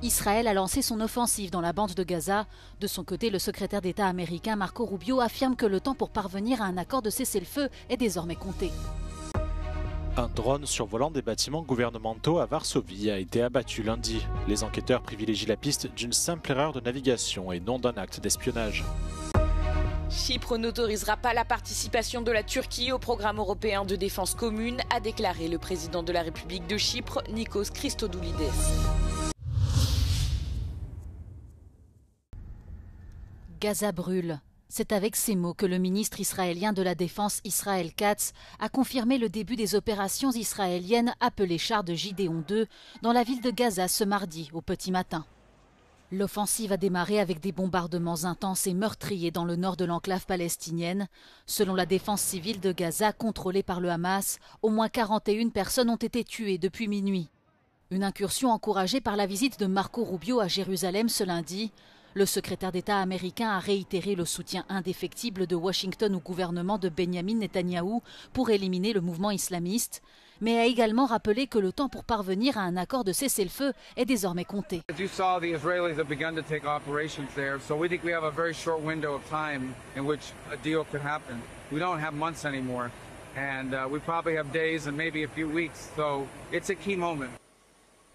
Israël a lancé son offensive dans la bande de Gaza. De son côté, le secrétaire d'État américain Marco Rubio affirme que le temps pour parvenir à un accord de cessez-le-feu est désormais compté. Un drone survolant des bâtiments gouvernementaux à Varsovie a été abattu lundi. Les enquêteurs privilégient la piste d'une simple erreur de navigation et non d'un acte d'espionnage. Chypre n'autorisera pas la participation de la Turquie au programme européen de défense commune, a déclaré le président de la République de Chypre, Nikos Christodoulides. Gaza brûle. C'est avec ces mots que le ministre israélien de la Défense Israël Katz a confirmé le début des opérations israéliennes appelées chars de Gideon 2 dans la ville de Gaza ce mardi au petit matin. L'offensive a démarré avec des bombardements intenses et meurtriers dans le nord de l'enclave palestinienne. Selon la défense civile de Gaza, contrôlée par le Hamas, au moins 41 personnes ont été tuées depuis minuit. Une incursion encouragée par la visite de Marco Rubio à Jérusalem ce lundi. Le secrétaire d'État américain a réitéré le soutien indéfectible de Washington au gouvernement de Benjamin Netanyahou pour éliminer le mouvement islamiste, mais a également rappelé que le temps pour parvenir à un accord de cessez-le-feu est désormais compté.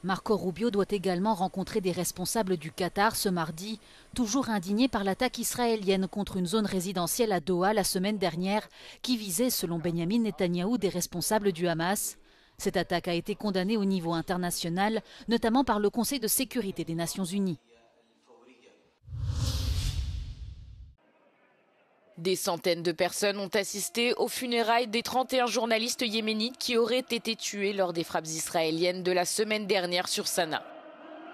Marco Rubio doit également rencontrer des responsables du Qatar ce mardi, toujours indignés par l'attaque israélienne contre une zone résidentielle à Doha la semaine dernière qui visait, selon Benjamin Netanyahou, des responsables du Hamas. Cette attaque a été condamnée au niveau international, notamment par le Conseil de sécurité des Nations Unies. Des centaines de personnes ont assisté aux funérailles des 31 journalistes yéménites qui auraient été tués lors des frappes israéliennes de la semaine dernière sur Sanaa.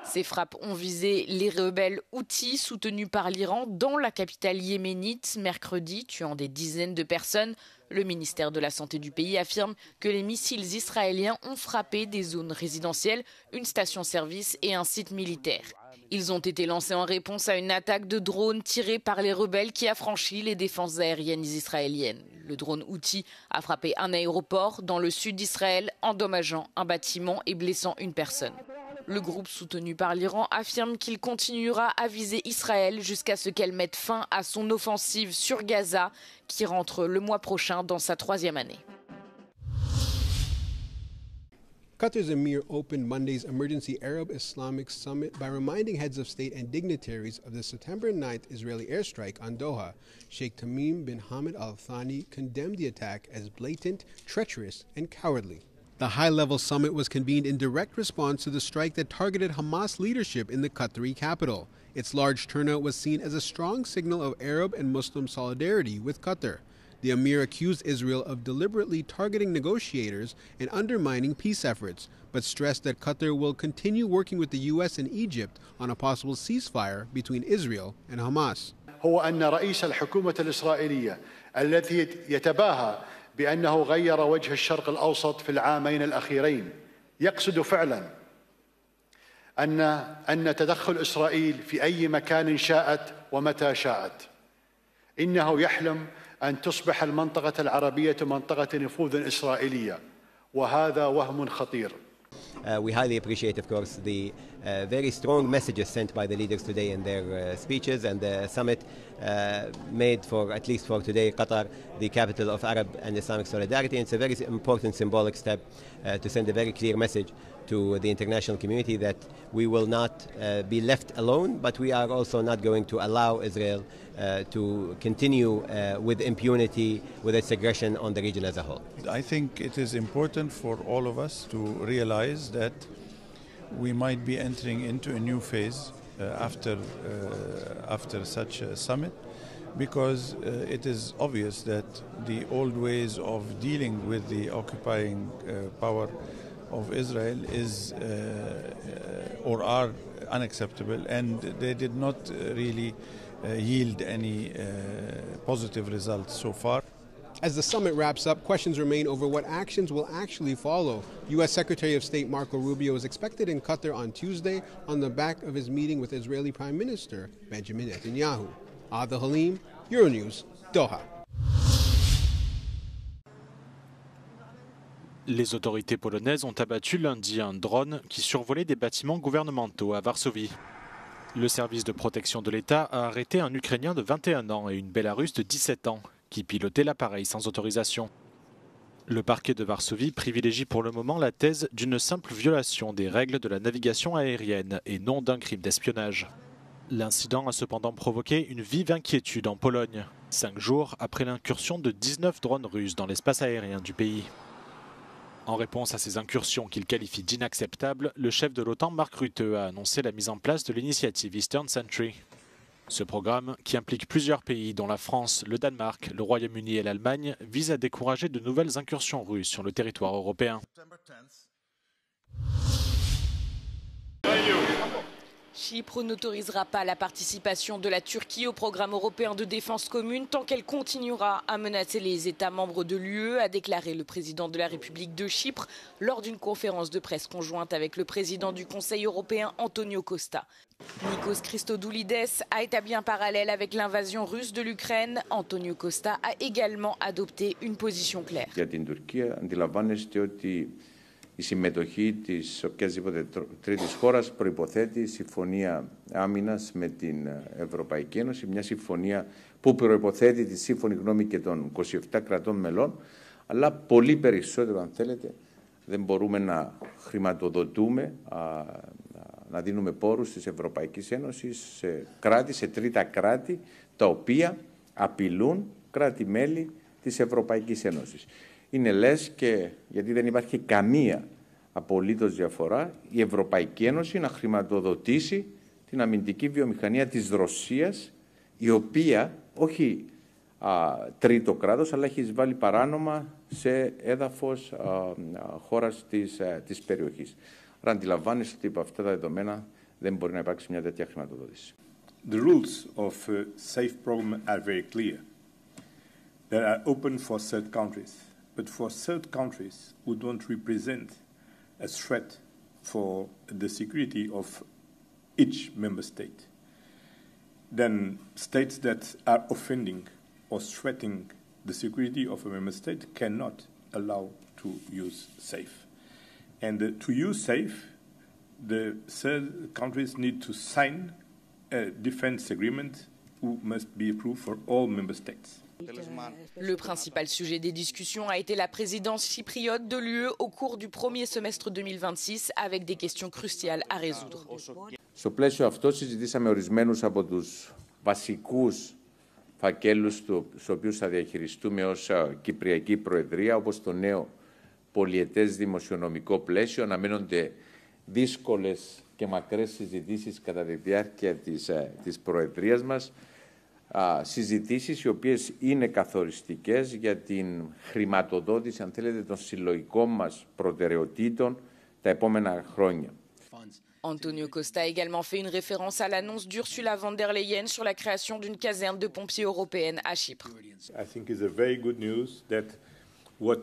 Ces frappes ont visé les rebelles Houthis soutenus par l'Iran dans la capitale yéménite mercredi, tuant des dizaines de personnes. Le ministère de la Santé du pays affirme que les missiles israéliens ont frappé des zones résidentielles, une station-service et un site militaire. Ils ont été lancés en réponse à une attaque de drones tirée par les rebelles qui a franchi les défenses aériennes israéliennes. Le drone Houthi a frappé un aéroport dans le sud d'Israël, endommageant un bâtiment et blessant une personne. Le groupe soutenu par l'Iran affirme qu'il continuera à viser Israël jusqu'à ce qu'elle mette fin à son offensive sur Gaza, qui rentre le mois prochain dans sa 3e année. Qatar's Emir opened Monday's emergency Arab Islamic summit by reminding heads of state and dignitaries of the September 9th Israeli airstrike on Doha. Sheikh Tamim bin Hamad Al Thani condemned the attack as blatant, treacherous, and cowardly. The high-level summit was convened in direct response to the strike that targeted Hamas leadership in the Qatari capital. Its large turnout was seen as a strong signal of Arab and Muslim solidarity with Qatar. The Emir accused Israel of deliberately targeting negotiators and undermining peace efforts, but stressed that Qatar will continue working with the U.S. and Egypt on a possible ceasefire between Israel and Hamas. هو أن رئيس الحكومة الإسرائيلية الذي يتباهى بأنه غير وجه الشرق الأوسط في العامين الأخيرين يقصد فعلا أن تدخل إسرائيل في أي مكان شاءت ومتى شاءت. إنه يحلم أن تصبح المنطقة العربية منطقة نفوذ إسرائيلية وهذا وهم خطير. We highly appreciate, of course, the very strong messages sent by the leaders today in their speeches, and the summit made for, at least for today, Qatar the capital of Arab and Islamic solidarity. And it's a very important symbolic step to send a very clear message to the international community that we will not be left alone, but we are also not going to allow Israel to continue with impunity with its aggression on the region as a whole. I think it is important for all of us to realize that we might be entering into a new phase after such a summit, because it is obvious that the old ways of dealing with the occupying power of Israel is or are unacceptable, and they did not really yield any positive results so far. As the summit wraps up, questions remain over what actions will actually follow. U.S. Secretary of State Marco Rubio is expected in Qatar on Tuesday on the back of his meeting with Israeli Prime Minister Benjamin Netanyahu. Adel Halim, Euronews, Doha. Les autorités polonaises ont abattu lundi un drone qui survolait des bâtiments gouvernementaux à Varsovie. Le service de protection de l'État a arrêté un Ukrainien de 21 ans et une Bélarusse de 17 ans qui pilotaient l'appareil sans autorisation. Le parquet de Varsovie privilégie pour le moment la thèse d'une simple violation des règles de la navigation aérienne et non d'un crime d'espionnage. L'incident a cependant provoqué une vive inquiétude en Pologne, 5 jours après l'incursion de 19 drones russes dans l'espace aérien du pays. En réponse à ces incursions qu'il qualifie d'inacceptables, le chef de l'OTAN, Mark Rutte, a annoncé la mise en place de l'initiative Eastern Sentry. Ce programme, qui implique plusieurs pays dont la France, le Danemark, le Royaume-Uni et l'Allemagne, vise à décourager de nouvelles incursions russes sur le territoire européen. Chypre n'autorisera pas la participation de la Turquie au programme européen de défense commune tant qu'elle continuera à menacer les États membres de l'UE, a déclaré le président de la République de Chypre lors d'une conférence de presse conjointe avec le président du Conseil européen Antonio Costa. Nikos Christodoulides a établi un parallèle avec l'invasion russe de l'Ukraine. Antonio Costa a également adopté une position claire. Η συμμετοχή της οποιασδήποτε τρίτης χώρας προϋποθέτει συμφωνία άμυνας με την Ευρωπαϊκή Ένωση, μια συμφωνία που προϋποθέτει τη σύμφωνη γνώμη και των 27 κρατών μελών, αλλά πολύ περισσότερο, αν θέλετε, δεν μπορούμε να χρηματοδοτούμε, να δίνουμε πόρους της Ευρωπαϊκής Ένωσης σε κράτη, σε τρίτα κράτη, τα οποία απειλούν κράτη-μέλη της Ευρωπαϊκής Ένωσης. Είναι λες και γιατί δεν υπάρχει καμία απολύτως διαφορά η Ευρωπαϊκή Ένωση να χρηματοδοτήσει την αμυντική βιομηχανία της Ρωσίας, η οποία όχι τρίτο κράτος, αλλά έχει εισβάλει παράνομα σε έδαφος χώρας της περιοχής. Άρα αντιλαμβάνεσαι ότι από αυτά τα δεδομένα δεν μπορεί να υπάρξει μια τέτοια χρηματοδότηση. The rules of SAFE program are very clear. They are open for third countries. But for third countries who don't represent a threat for the security of each member state, then states that are offending or threatening the security of a member state cannot allow to use SAFE. And to use SAFE, the third countries need to sign a defense agreement who must be approved for all member states. Le principal sujet des discussions a été la présidence chypriote de l'UE au cours du premier semestre 2026 avec des questions cruciales à résoudre. Στο πλαίσιο αυτό συζητήσαμε ορισμένους από τους βασικούς φακέλους στους οποίους θα διαχειριστούμε ως Κυπριακή Προεδρία, όπως το νέο πολιετές δημοσιονομικό πλαίσιο. Αναμένονται δύσκολες και μακρές συζητήσεις κατά τη διάρκεια της Προεδρίας μας. Συζητήσεις οι οποίες είναι καθοριστικές για την χρηματοδότηση, αν θέλετε, των συλλογικών μας προτεραιοτήτων τα επόμενα χρόνια. Antonio Costa a également fait une référence à l'annonce d'Ursula von der Leyen sur la création d'une caserne de pompiers européenne à Chypre. I think it's a very good news that what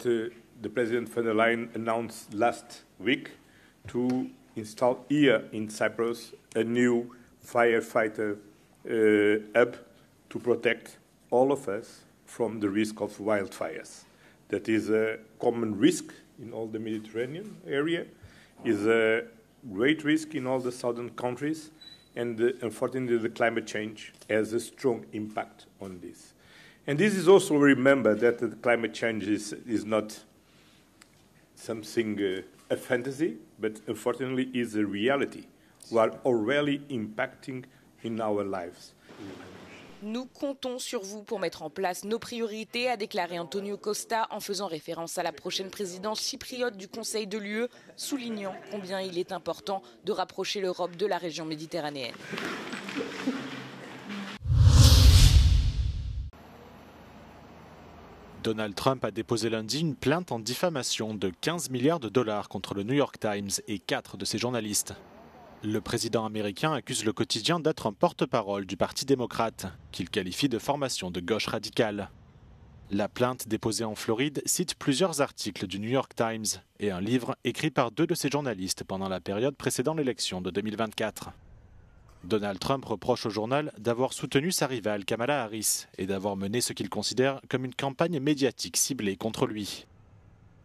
the President von der Leyen announced last week to install here in Cyprus a new firefighter hub to protect all of us from the risk of wildfires. That is a common risk in all the Mediterranean area, is a great risk in all the southern countries, and unfortunately the climate change has a strong impact on this. And this is also remember that the climate change is not something, a fantasy, but unfortunately is a reality. We are already impacting in our lives. Nous comptons sur vous pour mettre en place nos priorités, a déclaré Antonio Costa en faisant référence à la prochaine présidence chypriote du Conseil de l'UE, soulignant combien il est important de rapprocher l'Europe de la région méditerranéenne. Donald Trump a déposé lundi une plainte en diffamation de 15 milliards de dollars contre le New York Times et 4 de ses journalistes. Le président américain accuse le quotidien d'être un porte-parole du Parti démocrate, qu'il qualifie de formation de gauche radicale. La plainte déposée en Floride cite plusieurs articles du New York Times et un livre écrit par 2 de ses journalistes pendant la période précédant l'élection de 2024. Donald Trump reproche au journal d'avoir soutenu sa rivale Kamala Harris et d'avoir mené ce qu'il considère comme une campagne médiatique ciblée contre lui.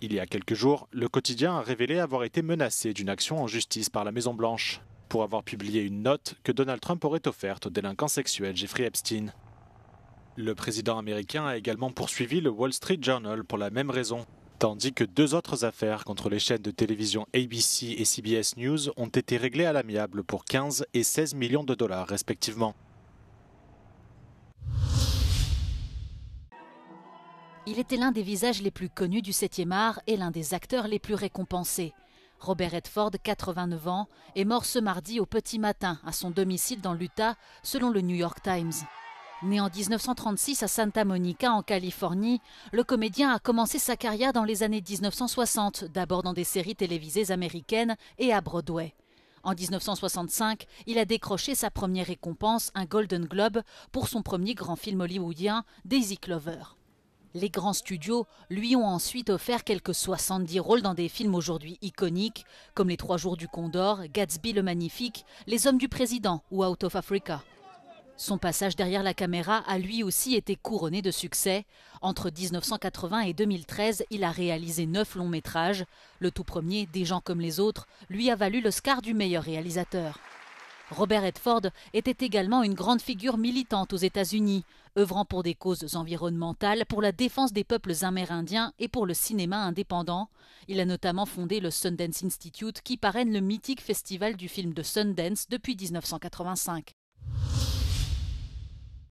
Il y a quelques jours, le quotidien a révélé avoir été menacé d'une action en justice par la Maison-Blanche pour avoir publié une note que Donald Trump aurait offerte au délinquant sexuel Jeffrey Epstein. Le président américain a également poursuivi le Wall Street Journal pour la même raison, tandis que 2 autres affaires contre les chaînes de télévision ABC et CBS News ont été réglées à l'amiable pour 15 et 16 millions de dollars respectivement. Il était l'un des visages les plus connus du 7e art et l'un des acteurs les plus récompensés. Robert Redford, 89 ans, est mort ce mardi au petit matin à son domicile dans l'Utah, selon le New York Times. Né en 1936 à Santa Monica, en Californie, le comédien a commencé sa carrière dans les années 1960, d'abord dans des séries télévisées américaines et à Broadway. En 1965, il a décroché sa première récompense, un Golden Globe, pour son premier grand film hollywoodien, Daisy Clover. Les grands studios lui ont ensuite offert quelques 70 rôles dans des films aujourd'hui iconiques, comme Les 3 jours du Condor, Gatsby le Magnifique, Les Hommes du Président ou Out of Africa. Son passage derrière la caméra a lui aussi été couronné de succès. Entre 1980 et 2013, il a réalisé 9 longs métrages. Le tout premier, Des gens comme les autres, lui a valu l'Oscar du meilleur réalisateur. Robert Redford était également une grande figure militante aux États-Unis, œuvrant pour des causes environnementales, pour la défense des peuples amérindiens et pour le cinéma indépendant. Il a notamment fondé le Sundance Institute qui parraine le mythique festival du film de Sundance depuis 1985.